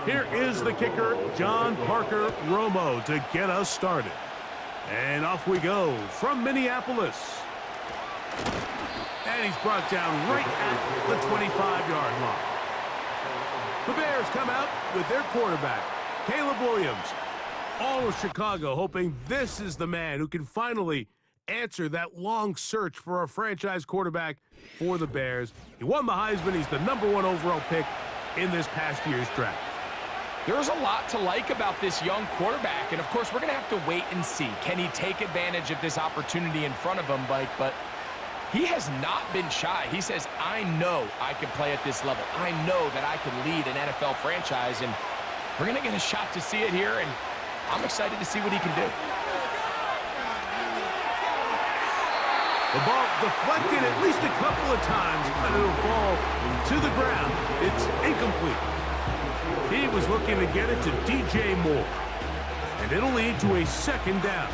Here is the kicker, John Parker Romo, to get us started. And off we go from Minneapolis. And he's brought down right at the 25-yard line. The Bears come out with their quarterback, Caleb Williams. All of Chicago hoping this is the man who can finally answer that long search for a franchise quarterback for the Bears. He won the Heisman. He's the #1 overall pick in this past year's draft. There's a lot to like about this young quarterback, and of course we're going to have to wait and see. Can he take advantage of this opportunity in front of him, Mike? But he has not been shy. He says, I know I can play at this level. I know that I can lead an NFL franchise, and we're going to get a shot to see it here, and I'm excited to see what he can do. The ball deflected at least a couple of times, but it'll fall to the ground. It's incomplete. He was looking to get it to DJ Moore, and it'll lead to a second down.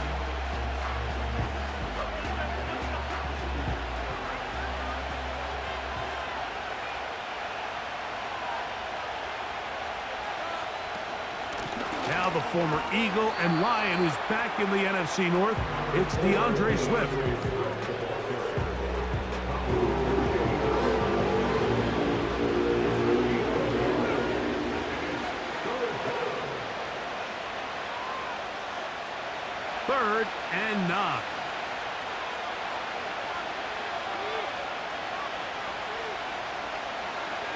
Now the former Eagle and Lion who's back in the NFC North. It's DeAndre Swift. Third and 9.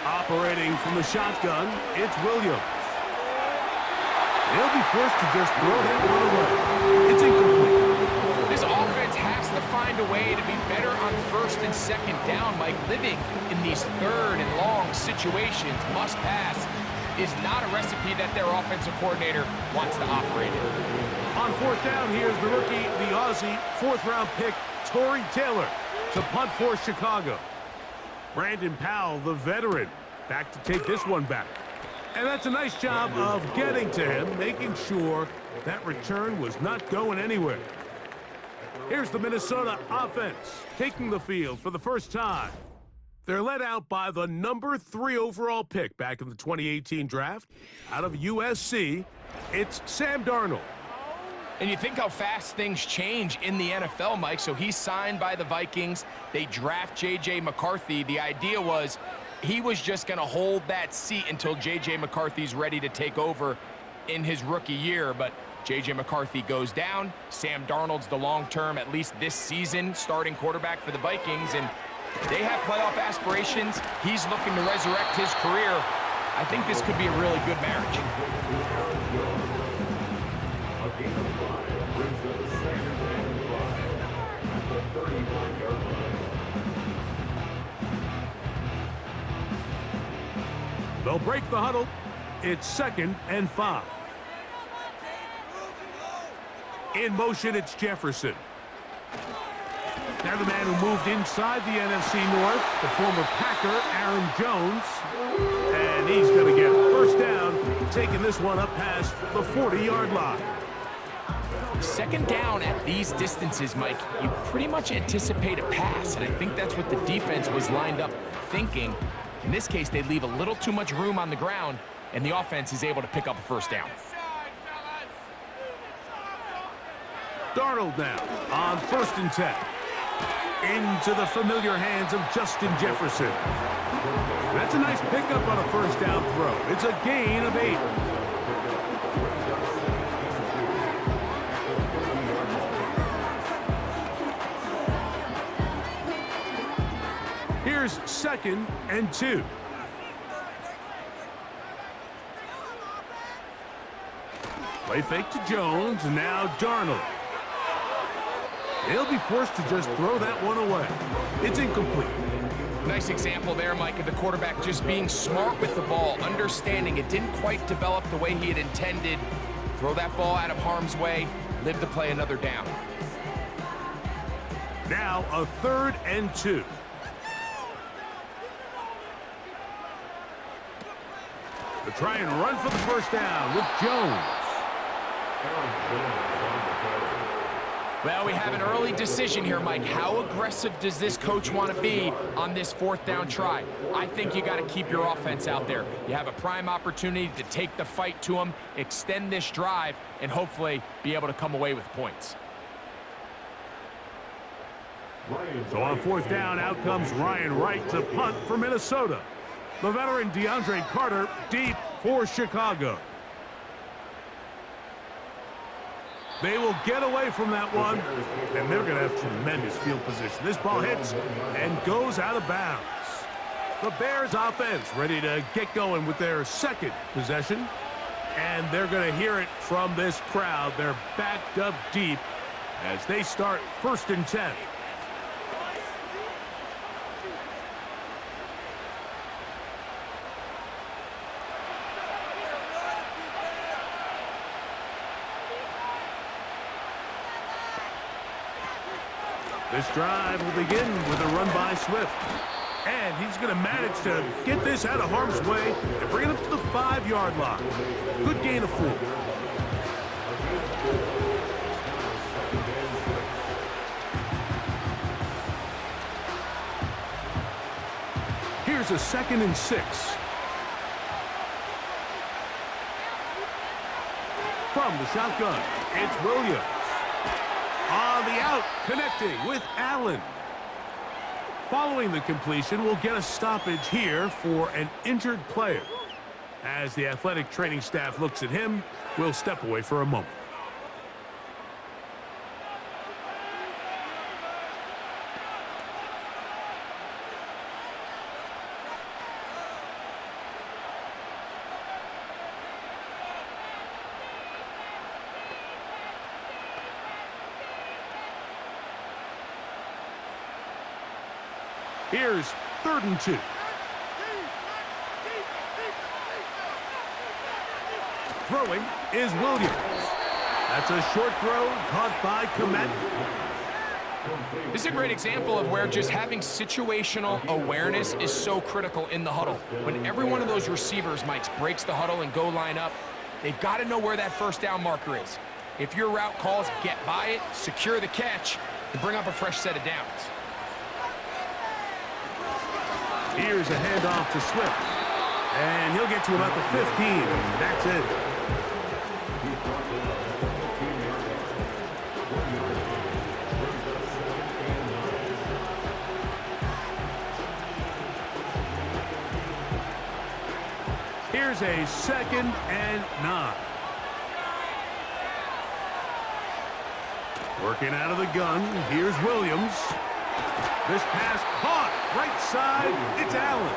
Operating from the shotgun, it's Williams. He'll be forced to just throw that one away. It's incomplete. This offense has to find a way to be better on first and second down. Mike, living in these third and long situations, must pass, is not a recipe that their offensive coordinator wants to operate in. On fourth down, here's the rookie, the Aussie, fourth-round pick, Torrey Taylor, to punt for Chicago. Brandon Powell, the veteran, back to take this one back. And that's a nice job of getting to him, making sure that return was not going anywhere. Here's the Minnesota offense taking the field for the first time. They're led out by the #3 overall pick back in the 2018 draft. Out of USC, it's Sam Darnold. And you think how fast things change in the NFL, Mike. So he's signed by the Vikings. They draft J.J. McCarthy. The idea was he was just going to hold that seat until J.J. McCarthy's ready to take over in his rookie year. But J.J. McCarthy goes down. Sam Darnold's the long-term, at least this season, starting quarterback for the Vikings. And they have playoff aspirations. He's looking to resurrect his career. I think this could be a really good marriage. They'll break the huddle. It's 2nd and 5. In motion, it's Jefferson. Now the man who moved inside the NFC North, the former Packer, Aaron Jones. And he's going to get first down, taking this one up past the 40-yard line. Second down at these distances, Mike, you pretty much anticipate a pass, and I think that's what the defense was lined up thinking. In this case, they leave a little too much room on the ground, and the offense is able to pick up a first down. Darnold now on 1st and 10. Into the familiar hands of Justin Jefferson. That's a nice pickup on a first down throw. It's a gain of 8. Here's 2nd and 2. Play fake to Jones, now Darnold. He'll be forced to just throw that one away. It's incomplete. Nice example there, Mike, of the quarterback just being smart with the ball, understanding it didn't quite develop the way he had intended. Throw that ball out of harm's way, live to play another down. Now a 3rd and 2. They try and run for the first down with Jones. Well, we have an early decision here, Mike. How aggressive does this coach want to be on this fourth down try? I think you got to keep your offense out there. You have a prime opportunity to take the fight to them, extend this drive, and hopefully be able to come away with points. So on fourth down, out comes Ryan Wright to punt for Minnesota. The veteran DeAndre Carter deep for Chicago. They will get away from that one, and they're going to have tremendous field position. This ball hits and goes out of bounds. The Bears offense ready to get going with their second possession, and they're going to hear it from this crowd. They're backed up deep as they start 1st and 10. This drive will begin with a run by Swift. And he's going to manage to get this out of harm's way and bring it up to the 5-yard line. Good gain of 4. Here's a 2nd and 6. From the shotgun, it's Williams. On the out, connecting with Allen. Following the completion, we'll get a stoppage here for an injured player. As the athletic training staff looks at him, we'll step away for a moment. Here's 3rd and 2. Throwing is Williams. That's a short throw caught by Komet. This is a great example of where just having situational awareness is so critical in the huddle. When every one of those receivers, Mike, breaks the huddle and go line up, they've got to know where that 1st down marker is. If your route calls, get by it, secure the catch, and bring up a fresh set of downs. Here's a handoff to Swift. And he'll get to about the 15. That's it. Here's a 2nd and 9. Working out of the gun. Here's Williams. This pass caught right side. It's Allen.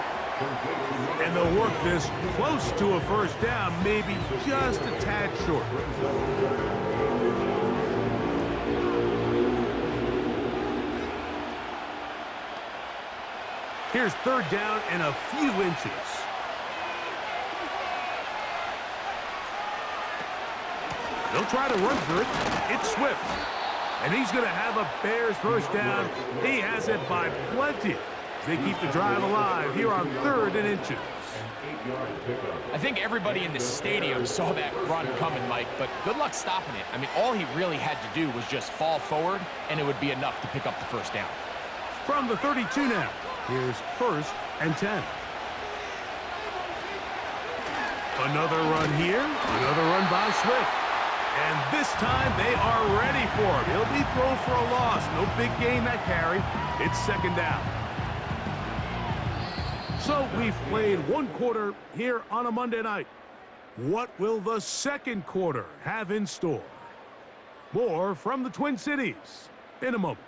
And they'll work this close to a 1st down, maybe just a tad short. Here's 3rd down and a few inches. They'll try to run for it. It's Swift. And he's going to have a Bears 1st down. He has it by plenty. They keep the drive alive here on 3rd and inches. I think everybody in the stadium saw that run coming, Mike, but good luck stopping it. I mean, all he really had to do was just fall forward, and it would be enough to pick up the 1st down. From the 32 now, here's 1st and 10. Another run here, another run by Swift. And this time they are ready for him. He'll be thrown for a loss. No big gain that carry. It's 2nd down. So we've played 1 quarter here on a Monday night. What will the 2nd quarter have in store? More from the Twin Cities in a moment.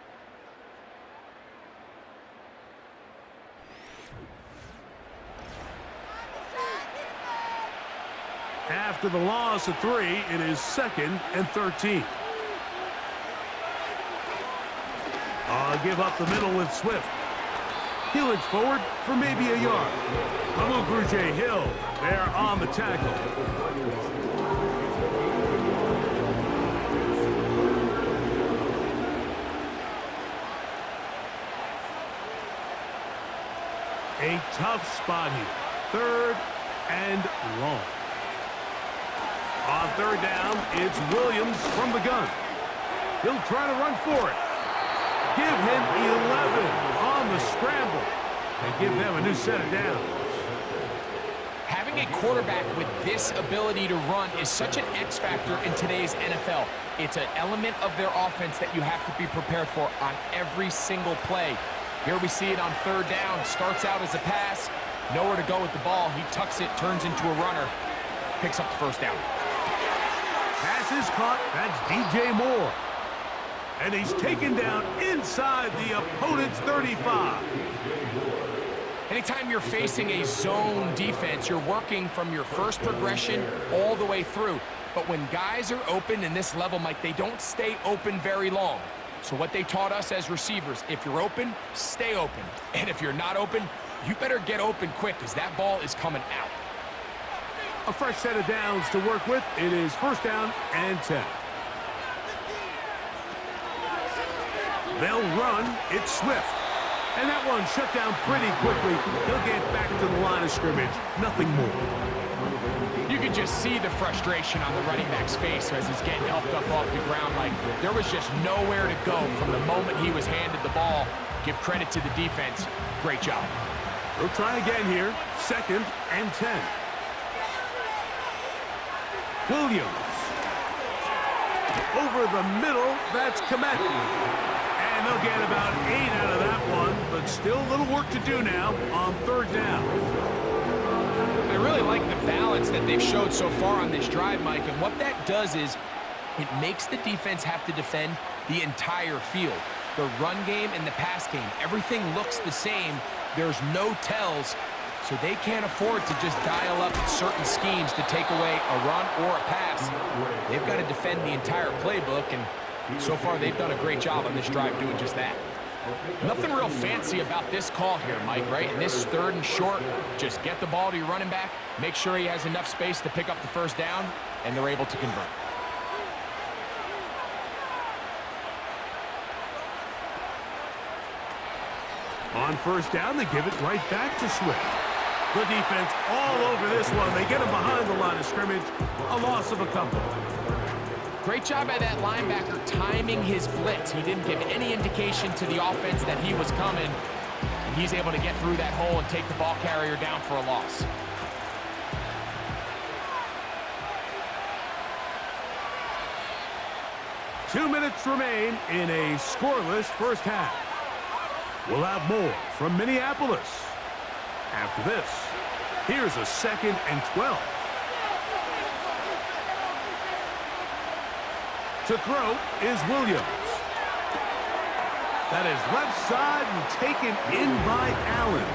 After the loss of 3, it is 2nd and 13. Give up the middle with Swift. He'll inch forward for maybe a yard. Amuguruje Hill there on the tackle. A tough spot here. 3rd and long. On 3rd down, it's Williams from the gun. He'll try to run for it. Give him 11 on the scramble and give them a new set of downs. Having a quarterback with this ability to run is such an X factor in today's NFL. It's an element of their offense that you have to be prepared for on every single play. Here we see it on third down. Starts out as a pass. Nowhere to go with the ball. He tucks it, turns into a runner. Picks up the first down. Pass is caught. That's DJ Moore. And he's taken down inside the opponent's 35. Anytime you're facing a zone defense, you're working from your first progression all the way through. But when guys are open in this level, Mike, they don't stay open very long. So what they taught us as receivers, if you're open, stay open. And if you're not open, you better get open quick because that ball is coming out. A fresh set of downs to work with. It is first down and 10. They'll run. It's Swift. And that one shut down pretty quickly. He'll get back to the line of scrimmage. Nothing more. You can just see the frustration on the running back's face as he's getting helped up off the ground. Like, there was just nowhere to go from the moment he was handed the ball. Give credit to the defense. Great job. We'll try again here. Second and 10. Williams. Over the middle. That's Komet. And they'll get about 8 out of that one, but still a little work to do now on third down. I really like the balance that they've showed so far on this drive, Mike, and what that does is it makes the defense have to defend the entire field. The run game and the pass game, everything looks the same. There's no tells, so they can't afford to just dial up certain schemes to take away a run or a pass. They've got to defend the entire playbook, and so far, they've done a great job on this drive doing just that. Nothing real fancy about this call here, Mike, right? In this third and short, just get the ball to your running back, make sure he has enough space to pick up the first down, and they're able to convert. On first down, they give it right back to Swift. The defense all over this one. They get him behind the line of scrimmage. A loss of a couple. Great job by that linebacker timing his blitz. He didn't give any indication to the offense that he was coming. And he's able to get through that hole and take the ball carrier down for a loss. Two minutes remain in a scoreless first half. We'll have more from Minneapolis. After this, here's a second and 12. To throw is Williams. That is left side and taken in by Allen.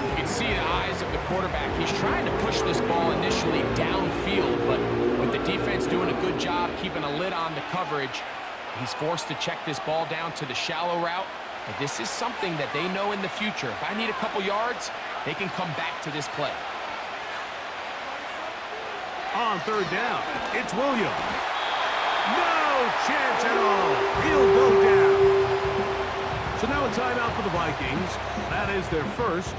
You can see the eyes of the quarterback. He's trying to push this ball initially downfield, but with the defense doing a good job keeping a lid on the coverage, he's forced to check this ball down to the shallow route. But this is something that they know in the future. If I need a couple yards, they can come back to this play. On third down, it's Williams. No chance at all. He'll go down. So now a timeout for the Vikings. That is their first.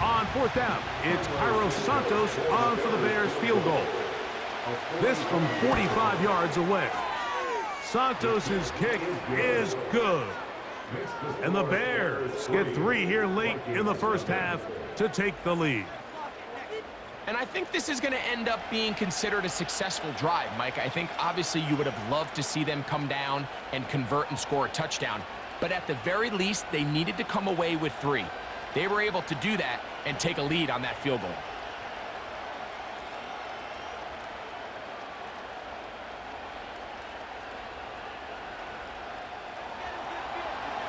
On fourth down, it's Cairo Santos on for the Bears field goal. This from 45 yards away. Santos' kick is good. And the Bears get 3 here late in the first half to take the lead. And I think this is going to end up being considered a successful drive, Mike. I think obviously you would have loved to see them come down and convert and score a touchdown. But at the very least, they needed to come away with 3. They were able to do that and take a lead on that field goal.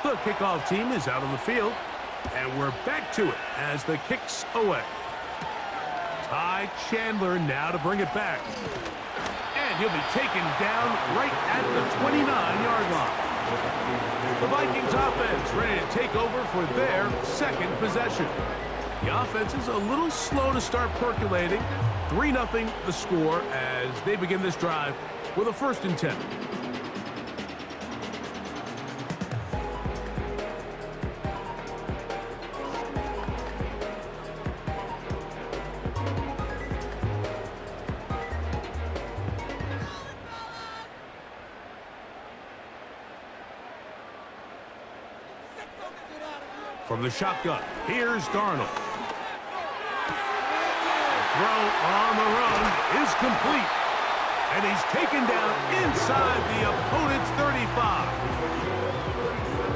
The kickoff team is out on the field, and we're back to it as the kick's away. Ty Chandler now to bring it back. And he'll be taken down right at the 29-yard line. The Vikings offense ready to take over for their second possession. The offense is a little slow to start percolating. 3-0 the score as they begin this drive with a 1st and 10. From the shotgun, here's Darnold. The throw on the run is complete. And he's taken down inside the opponent's 35.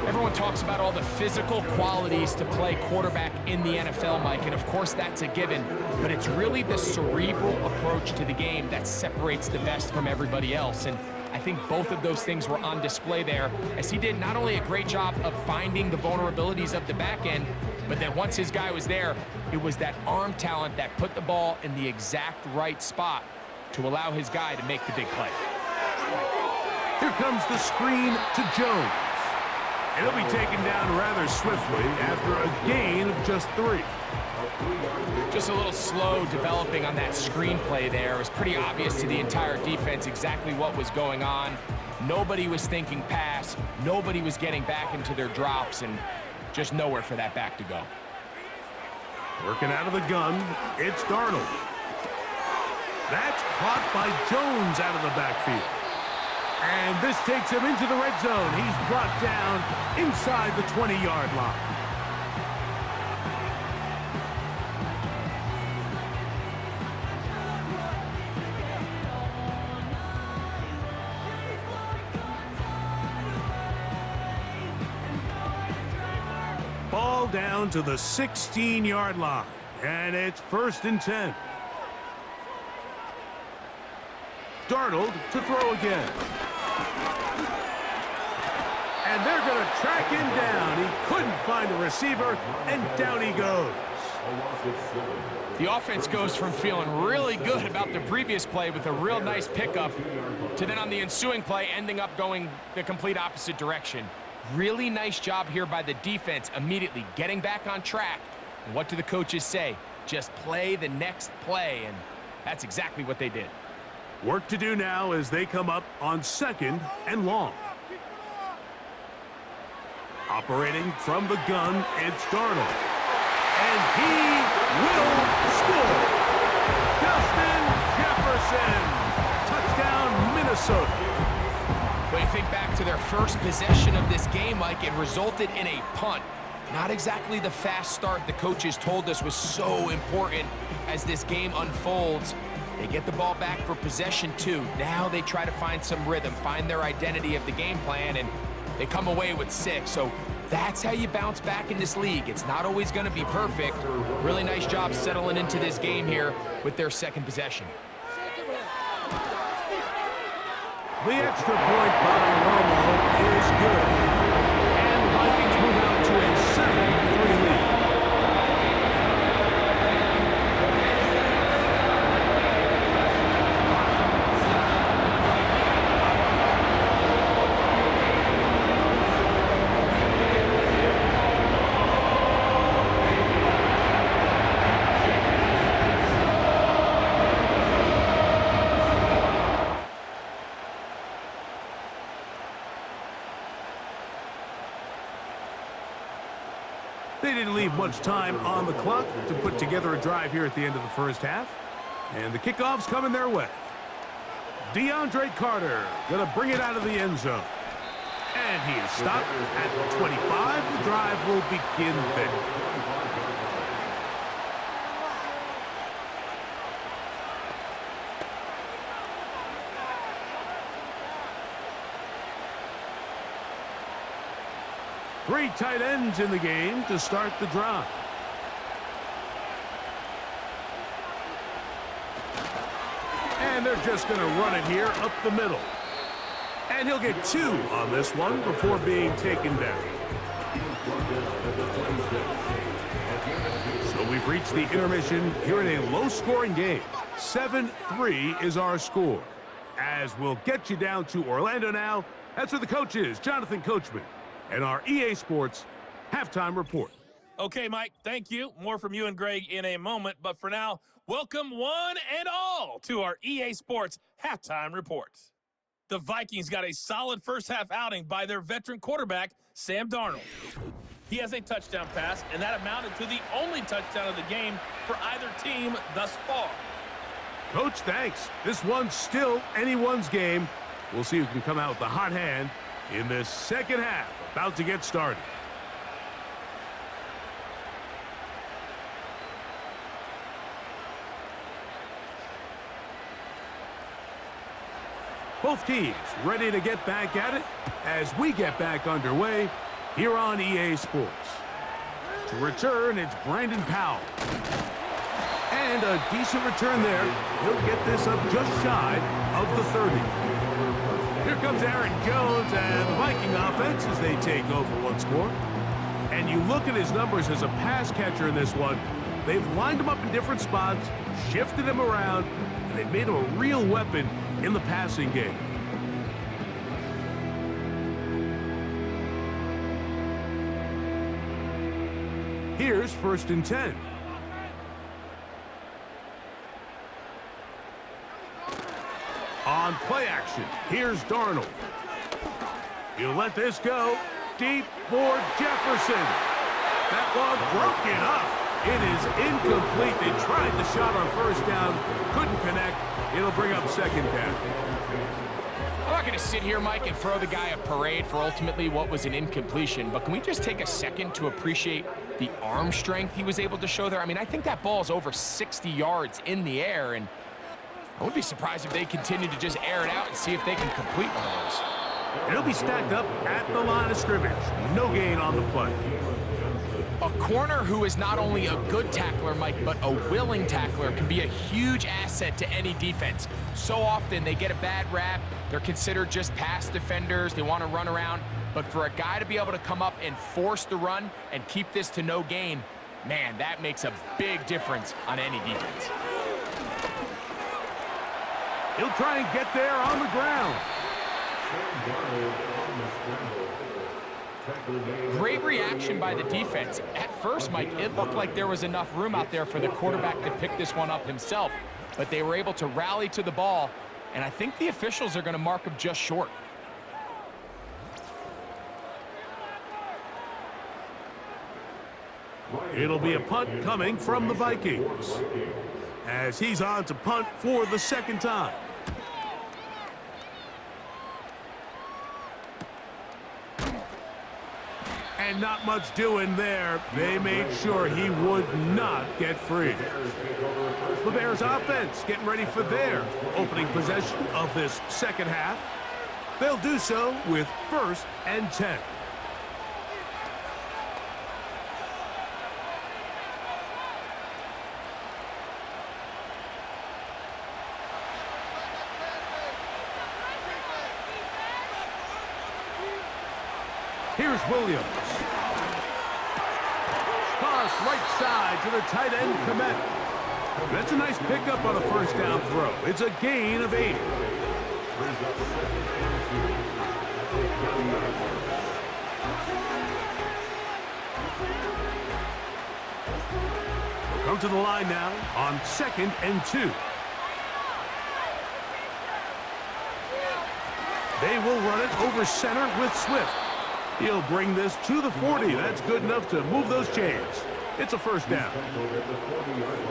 Everyone talks about all the physical qualities to play quarterback in the NFL, Mike, and of course that's a given, but it's really the cerebral approach to the game that separates the best from everybody else, and I think both of those things were on display there, as he did not only a great job of finding the vulnerabilities of the back end, but then once his guy was there, it was that arm talent that put the ball in the exact right spot to allow his guy to make the big play. Here comes the screen to Jones. And he'll be taken down rather swiftly after a gain of just 3. Just a little slow developing on that screenplay there. It was pretty obvious to the entire defense exactly what was going on. Nobody was thinking pass. Nobody was getting back into their drops, and just nowhere for that back to go. Working out of the gun, it's Darnold. That's caught by Jones out of the backfield. And this takes him into the red zone. He's brought down inside the 20-yard line. Ball down to the 16-yard line. And it's 1st and 10. Darnold to throw again. And they're going to track him down. He couldn't find a receiver, and down he goes. The offense goes from feeling really good about the previous play with a real nice pickup to then on the ensuing play ending up going the complete opposite direction. Really nice job here by the defense immediately getting back on track. And what do the coaches say? Just play the next play, and that's exactly what they did. Work to do now as they come up on 2nd and long. Operating from the gun, it's Darnold. And he will score. Justin Jefferson. Touchdown, Minnesota. But you think back to their first possession of this game, Mike, it resulted in a punt. Not exactly the fast start the coaches told us was so important as this game unfolds. They get the ball back for possession 2. Now they try to find some rhythm, find their identity of the game plan, and they come away with 6. So that's how you bounce back in this league. It's not always going to be perfect. Really nice job settling into this game here with their 2nd possession. The extra point by Romo is good. And the Vikings move out to a 7-3 lead. They didn't leave much time on the clock to put together a drive here at the end of the first half. And the kickoff's coming their way. DeAndre Carter going to bring it out of the end zone. And he is stopped at the 25. The drive will begin there. Three tight ends in the game to start the drive. And they're just going to run it here up the middle. And he'll get 2 on this one before being taken down. So we've reached the intermission here in a low-scoring game. 7-3 is our score. As we'll get you down to Orlando now, that's where the coach is, Jonathan Coachman. And our EA Sports halftime report. Okay, Mike, thank you. More from you and Greg in a moment. But for now, welcome one and all to our EA Sports halftime report. The Vikings got a solid first-half outing by their veteran quarterback, Sam Darnold. He has a touchdown pass, and that amounted to the only touchdown of the game for either team thus far. Coach, thanks. This one's still anyone's game. We'll see who can come out with the hot hand in this second half. About to get started. Both teams ready to get back at it as we get back underway here on EA Sports. To return, it's Brandon Powell. And a decent return there. He'll get this up just shy of the 30. Here comes Aaron Jones and the Viking offense as they take over once more. And you look at his numbers as a pass catcher in this one. They've lined him up in different spots, shifted him around, and they've made him a real weapon in the passing game. Here's 1st and 10. On play action, here's Darnold. He'll let this go. Deep for Jefferson. That one broken up. It is incomplete. They tried the shot on 1st down. Couldn't connect. It'll bring up 2nd down. I'm not going to sit here, Mike, and throw the guy a parade for ultimately what was an incompletion, but can we just take a second to appreciate the arm strength he was able to show there? I mean, I think that ball is over 60 yards in the air, and I wouldn't be surprised if they continue to just air it out and see if they can complete one of those. It'll be stacked up at the line of scrimmage. No gain on the play. A corner who is not only a good tackler, Mike, but a willing tackler can be a huge asset to any defense. So often they get a bad rap. They're considered just pass defenders. They want to run around. But for a guy to be able to come up and force the run and keep this to no gain, man, that makes a big difference on any defense. He'll try and get there on the ground. Great reaction by the defense. At first, Mike, it looked like there was enough room out there for the quarterback to pick this one up himself, but they were able to rally to the ball, and I think the officials are going to mark him just short. It'll be a punt coming from the Vikings as he's on to punt for the 2nd time. And not much doing there. They made sure he would not get free. The Bears offense getting ready for their opening possession of this 2nd half. They'll do so with 1st and 10. Here's Williams. Toss right side to the tight end, Komet. That's a nice pickup on a 1st down throw. It's a gain of 8. We'll come to the line now on 2nd and 2. They will run it over center with Swift. He'll bring this to the 40. That's good enough to move those chains. It's a 1st down.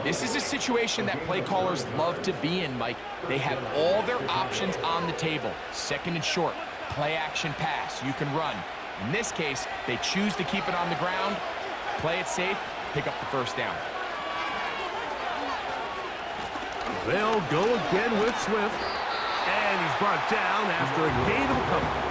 This is a situation that play callers love to be in, Mike. They have all their options on the table. 2nd and short, play action pass, you can run. In this case, they choose to keep it on the ground, play it safe, pick up the 1st down. They'll go again with Swift. And he's brought down after a gain of a couple.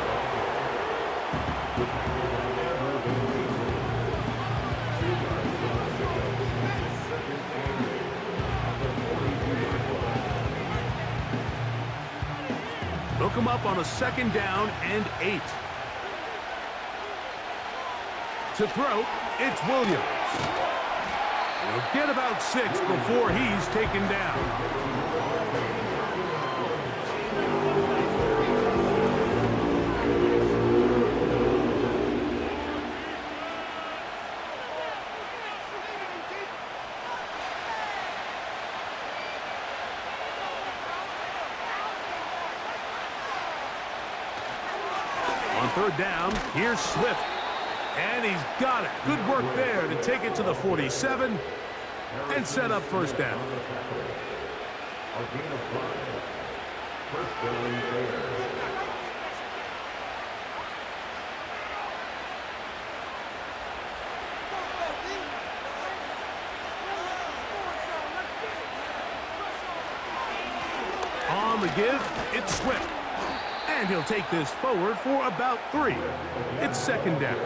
Look him up on a 2nd down and 8. To throw, it's Williams. He'll get about 6 before he's taken down. On 3rd down, here's Swift. And he's got it. Good work there to take it to the 47 and set up 1st down. On the give, it's Swift. And he'll take this forward for about 3. It's second down.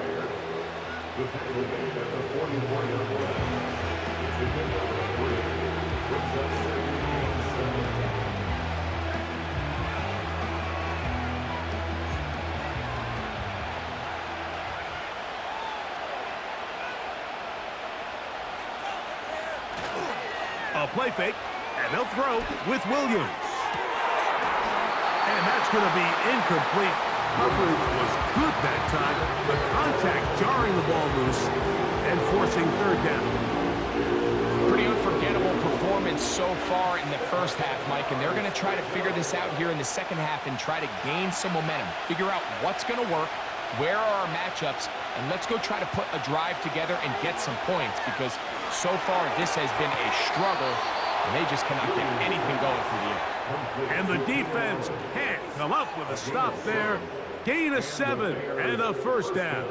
A play fake, and they'll throw with Williams. And that's going to be incomplete. Coverage was good that time. The contact jarring the ball loose and forcing third down. Pretty unforgettable performance so far in the first half, Mike, and they're going to try to figure this out here in the second half and try to gain some momentum, figure out what's going to work, where are our matchups, and let's go try to put a drive together and get some points, because so far this has been a struggle, and they just cannot get anything going through the air. And the defense can't come up with a stop there. Gain of 7 and a first down.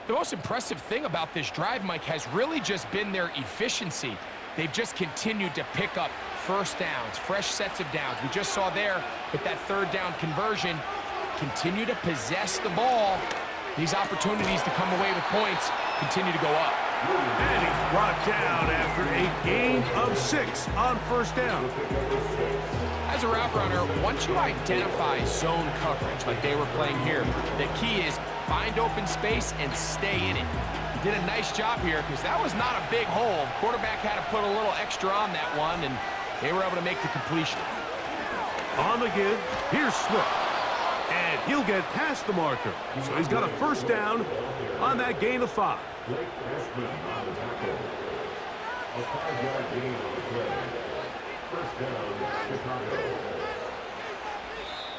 The most impressive thing about this drive, Mike, has really just been their efficiency. They've just continued to pick up first downs, fresh sets of downs. We just saw there with that third down conversion, continue to possess the ball. These opportunities to come away with points continue to go up. And he's brought down after a gain of 6 on first down. As a route runner, once you identify zone coverage like they were playing here, the key is find open space and stay in it. He did a nice job here because that was not a big hole. Quarterback had to put a little extra on that one, and they were able to make the completion. On the give, here's Swift. And he'll get past the marker. So he's got a first down on that gain of 5.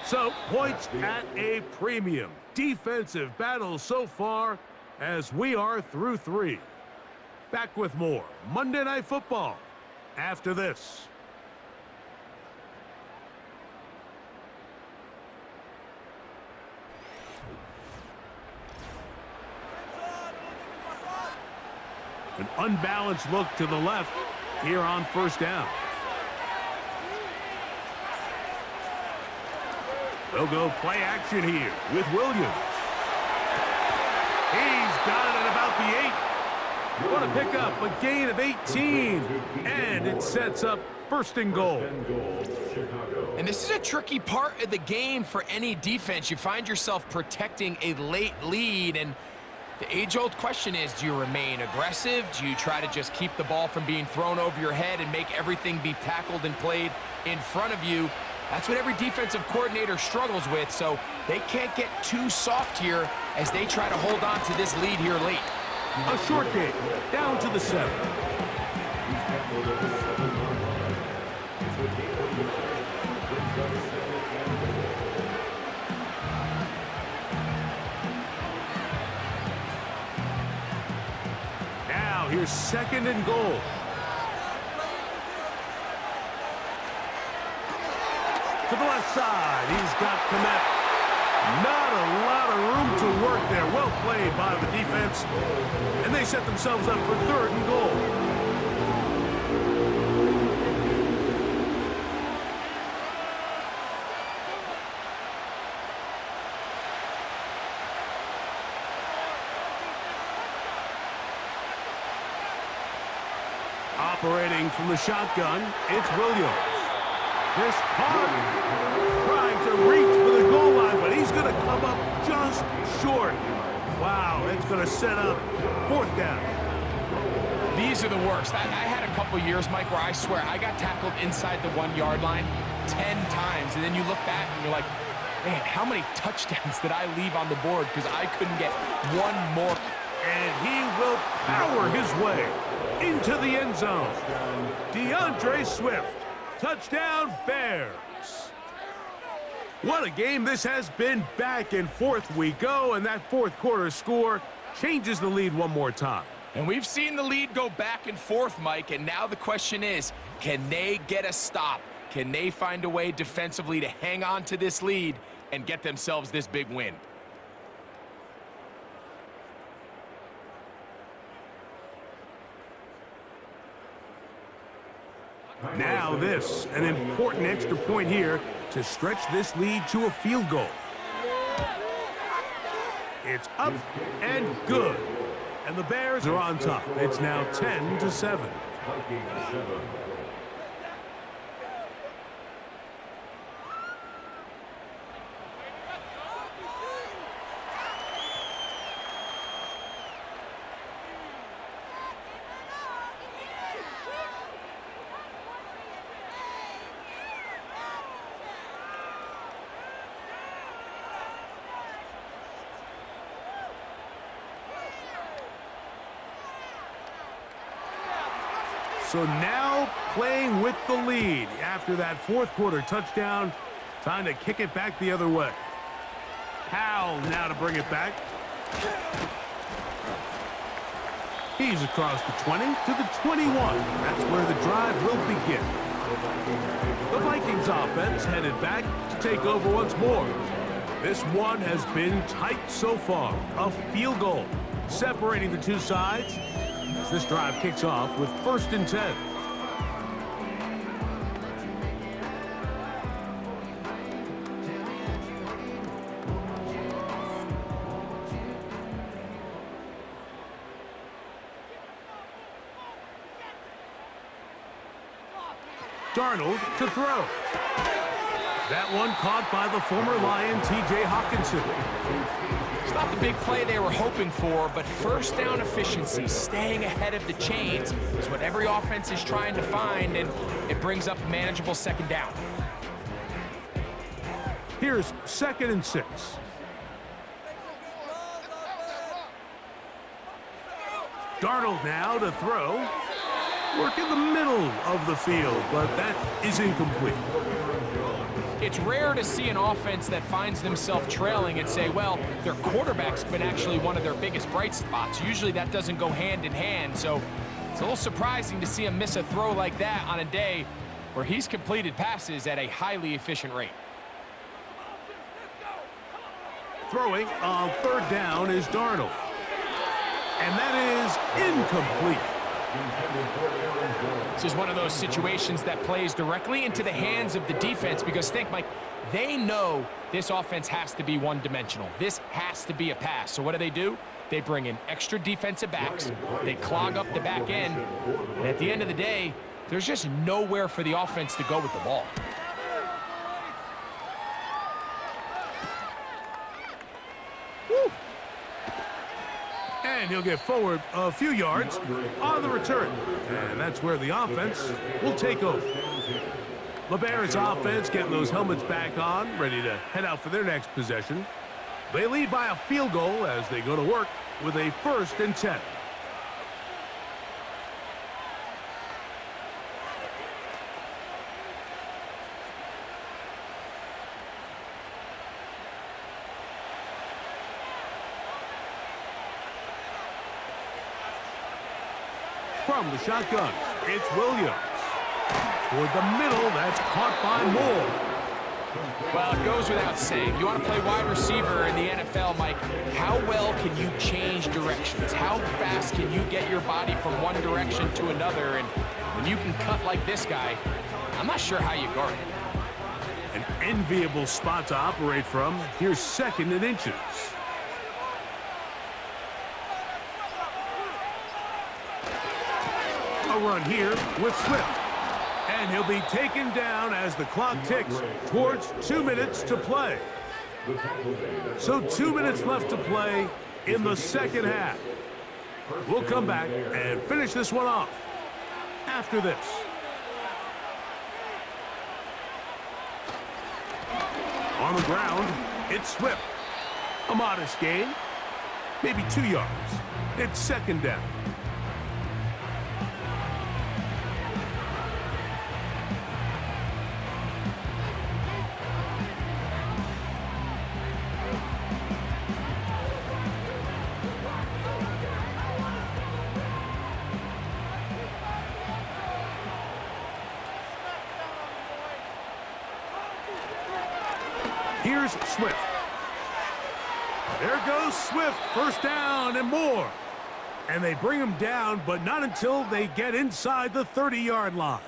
So, points at a premium. Defensive battle so far as we are through 3. Back with more Monday Night Football after this. An unbalanced look to the left here on first down. They'll go play action here with Williams. He's got it at about the 8. What a pickup, a gain of 18. And it sets up first and goal. And this is a tricky part of the game for any defense. You find yourself protecting a late lead, and the age-old question is, do you remain aggressive? Do you try to just keep the ball from being thrown over your head and make everything be tackled and played in front of you? That's what every defensive coordinator struggles with, so they can't get too soft here as they try to hold on to this lead here late. A short game, down to the 7. Now here's second and goal. To the left side, he's got Kmet. Not a lot of room to work there. Well played by the defense. And they set themselves up for third and goal. Operating from the shotgun, it's Williams. This caught, trying to reach for the goal line, but he's going to come up just short. Wow, it's going to set up fourth down. These are the worst. I had a couple years, Mike, where I swear I got tackled inside the 1-yard line 10 times, and then you look back and you're like, man, how many touchdowns did I leave on the board because I couldn't get one more? And he will power his way into the end zone. DeAndre Swift. Touchdown, Bears. What a game this has been. Back and forth we go, and that fourth quarter score changes the lead one more time. And we've seen the lead go back and forth, Mike, and now the question is, can they get a stop? Can they find a way defensively to hang on to this lead and get themselves this big win? Now this, an important extra point here to stretch this lead to a field goal. It's up and good. And the Bears are on top. It's now 10-7. So now playing with the lead after that fourth quarter touchdown. Time to kick it back the other way. Powell now to bring it back. He's across the 20 to the 21. That's where the drive will begin. The Vikings offense headed back to take over once more. This one has been tight so far. A field goal separating the two sides. As this drive kicks off with 1st and 10. Darnold to throw. That one caught by the former Lion, T.J. Hawkinson. It's not the big play they were hoping for, but first down efficiency, staying ahead of the chains, is what every offense is trying to find, and it brings up a manageable 2nd down. Here's 2nd and 6. Darnold now to throw. Work in the middle of the field, but that is incomplete. It's rare to see an offense that finds themselves trailing and say, well, their quarterback's been actually one of their biggest bright spots. Usually that doesn't go hand in hand, so it's a little surprising to see him miss a throw like that on a day where he's completed passes at a highly efficient rate. Throwing on 3rd down is Darnold. And that is incomplete. This is one of those situations that plays directly into the hands of the defense because think, Mike, they know this offense has to be one-dimensional. This has to be a pass. So what do? They bring in extra defensive backs. They clog up the back end. And at the end of the day, there's just nowhere for the offense to go with the ball. Woo. And he'll get forward a few yards on the return. And that's where the offense will take over. The Bears offense getting those helmets back on, ready to head out for their next possession. They lead by a field goal as they go to work with a 1st and 10. From the shotgun, it's Williams. Toward the middle, that's caught by Moore. Well, it goes without saying. You want to play wide receiver in the NFL, Mike, how well can you change directions? How fast can you get your body from one direction to another? And when you can cut like this guy, I'm not sure how you guard it. An enviable spot to operate from. Here's 2nd and inches. A run here with Swift. And he'll be taken down as the clock ticks towards 2 minutes to play. So 2 minutes left to play in the 2nd half. We'll come back and finish this one off after this. On the ground, it's Swift. A modest gain, maybe 2 yards. It's 2nd down. Here's Swift. There goes Swift, 1st down and more. And they bring him down, but not until they get inside the 30-yard line.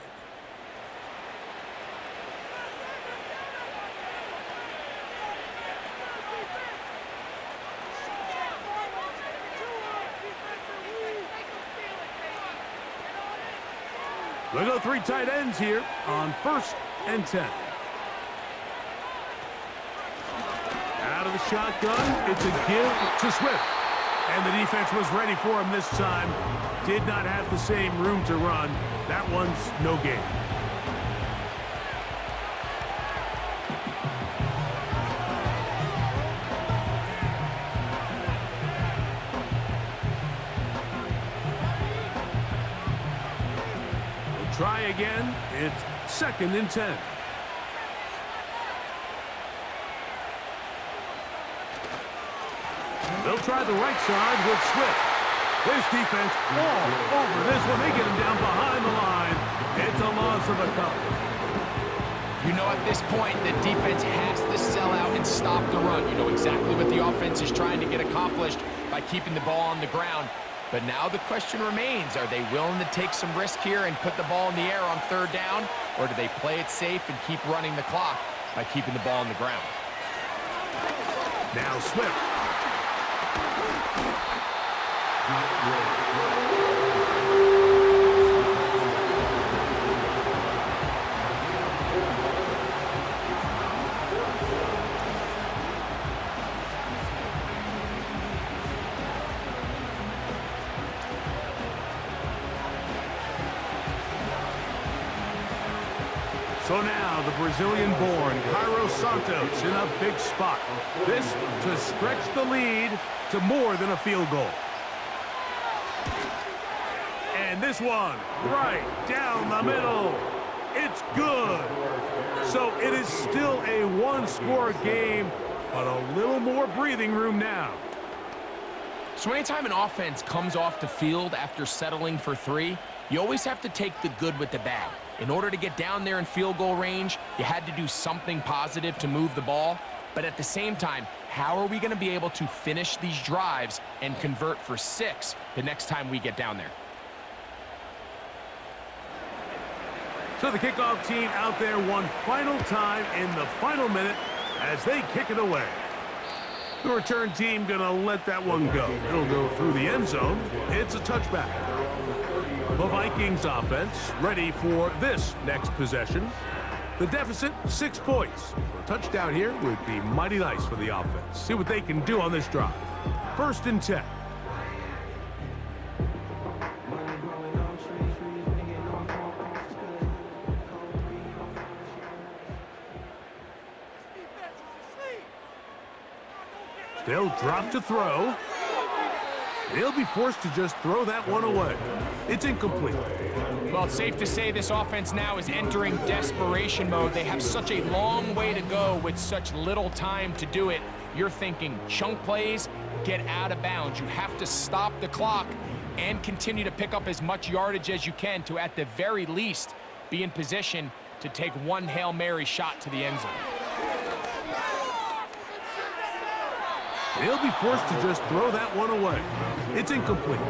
They go 3 tight ends here on 1st and 10. Out of the shotgun, it's a give to Swift. And the defense was ready for him this time. Did not have the same room to run. That one's no gain. They'll try again. It's 2nd and 10. They'll try the right side with Swift. This defense all over this one. They get him down behind the line. It's a loss of a couple. You know, at this point, the defense has to sell out and stop the run. You know exactly what the offense is trying to get accomplished by keeping the ball on the ground. But now the question remains, are they willing to take some risk here and put the ball in the air on 3rd down? Or do they play it safe and keep running the clock by keeping the ball on the ground? Now Swift. So now the Brazilian-born Cairo Santos in a big spot. This to stretch the lead to more than a field goal. And this one right down the middle. It's good. So it is still a 1-score game, but a little more breathing room now. So anytime an offense comes off the field after settling for 3, you always have to take the good with the bad. In order to get down there in field goal range, you had to do something positive to move the ball. But at the same time, how are we going to be able to finish these drives and convert for 6 the next time we get down there? So the kickoff team out there one final time in the final minute as they kick it away. The return team going to let that one go. It'll go through the end zone. It's a touchback. The Vikings offense ready for this next possession. The deficit, 6 points. A touchdown here would be mighty nice for the offense. See what they can do on this drive. 1st and 10. They'll drop to throw. They'll be forced to just throw that one away. It's incomplete. Well, it's safe to say this offense now is entering desperation mode. They have such a long way to go with such little time to do it. You're thinking chunk plays, get out of bounds. You have to stop the clock and continue to pick up as much yardage as you can to, at the very least, be in position to take one Hail Mary shot to the end zone. They'll be forced to just throw that one away. It's incomplete.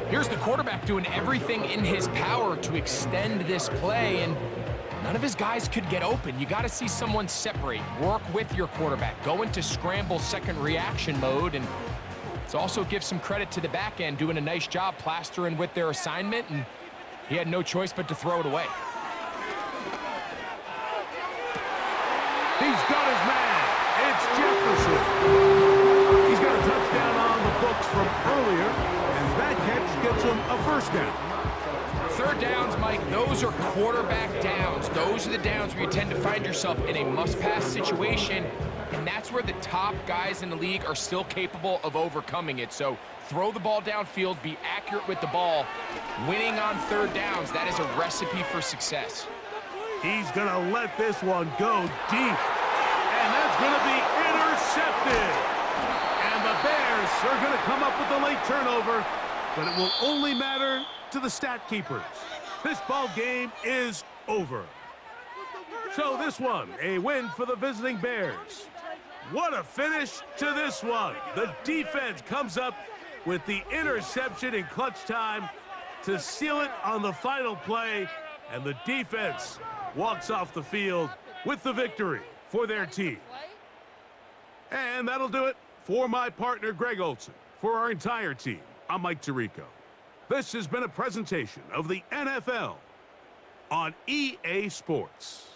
Here's the quarterback doing everything in his power to extend this play, and none of his guys could get open. You got to see someone separate, work with your quarterback, go into scramble second reaction mode, and let's also give some credit to the back end doing a nice job plastering with their assignment, and he had no choice but to throw it away. He's got his man. It's Jefferson. He's got a touchdown on the books from earlier, and that catch gets him a 1st down. 3rd downs, Mike, those are quarterback downs. Those are the downs where you tend to find yourself in a must-pass situation, and that's where the top guys in the league are still capable of overcoming it. So throw the ball downfield, be accurate with the ball. Winning on 3rd downs, that is a recipe for success. He's going to let this one go deep, and that's going to be intercepted. And the Bears are going to come up with a late turnover, but it will only matter to the stat keepers. This ball game is over. So this one, a win for the visiting Bears. What a finish to this one. The defense comes up with the interception in clutch time to seal it on the final play, and the defense walks off the field with the victory for their team. And that'll do it for my partner, Greg Olson. For our entire team, I'm Mike Tirico. This has been a presentation of the NFL on EA Sports.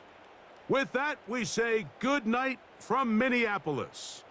With that, we say good night from Minneapolis.